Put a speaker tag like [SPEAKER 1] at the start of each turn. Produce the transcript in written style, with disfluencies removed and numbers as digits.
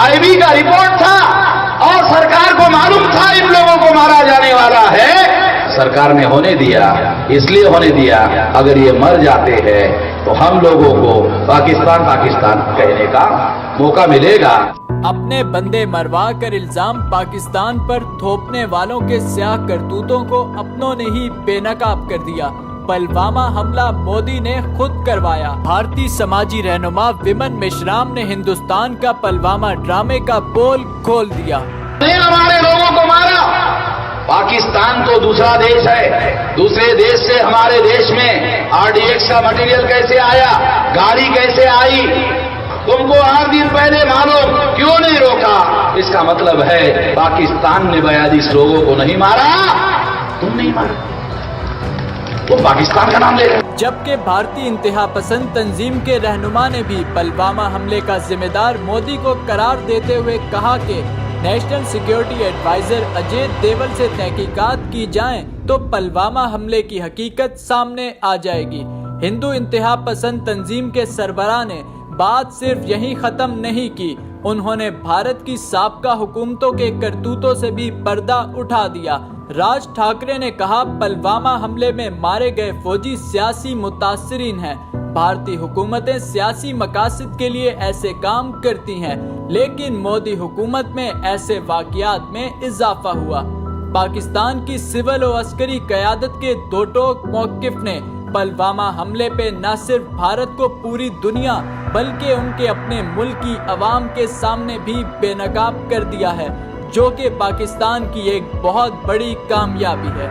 [SPEAKER 1] IB का report था और सरकार को मालूम था इन लोगों को मारा जाने वाला है, सरकार ने होने दिया। इसलिए होने दिया, अगर ये मर जाते हैं तो हम लोगों को पाकिस्तान पाकिस्तान कहने का मौका मिलेगा।
[SPEAKER 2] अपने बंदे मरवा कर इल्जाम पाकिस्तान पर थोपने वालों के स्याह करतूतों को अपनों ने ही बेनकाब कर दिया। पुलवामा हमला मोदी ने खुद करवाया। भारतीय समाजी रहनुमा विमन मेश्राम ने हिंदुस्तान का पुलवामा ड्रामे का पोल खोल दिया।
[SPEAKER 1] हमारे लोगों को मारा, पाकिस्तान तो दूसरा देश है, दूसरे देश से हमारे देश में RDX का मटेरियल कैसे आया, गाड़ी कैसे आई, तुमको 8 दिन पहले मालूम, क्यों नहीं रोका? इसका मतलब है पाकिस्तान ने 42 लोगों को नहीं मारा, तुम नहीं मारा, तुम पाकिस्तान का नाम ले रहे।
[SPEAKER 2] जबकि भारतीय इंतहा पसंद तंजीम के रहनुमा ने भी पुलवामा हमले का जिम्मेदार मोदी को करार देते हुए कहा कि नेशनल सिक्योरिटी एडवाइजर अजय देवल से तहकीकात की जाएं तो पुलवामा हमले की हकीकत सामने आ जाएगी। हिंदू इंतहा पसंद तंजीम के सरबराह ने बात सिर्फ यहीं खत्म नहीं की, उन्होंने भारत की साबका हुकूमतों के करतूतों से भी पर्दा उठा दिया। राज ठाकरे ने कहा, पुलवामा हमले में मारे गए फौजी सियासी मुतासिरीन हैं। भारतीय हुकूमतें सियासी मकासद के लिए ऐसे काम करती हैं, लेकिन मोदी हुकूमत में ऐसे वाक़यात में इजाफा हुआ। पाकिस्तान की सिविल और अस्करी क़यादत के दो टोक मौक़िफ़ ने पुलवामा हमले पे न सिर्फ भारत को पूरी दुनिया बल्कि उनके अपने मुल्क की अवाम के सामने भी बेनकाब कर दिया है, जो कि पाकिस्तान की एक बहुत बड़ी कामयाबी है।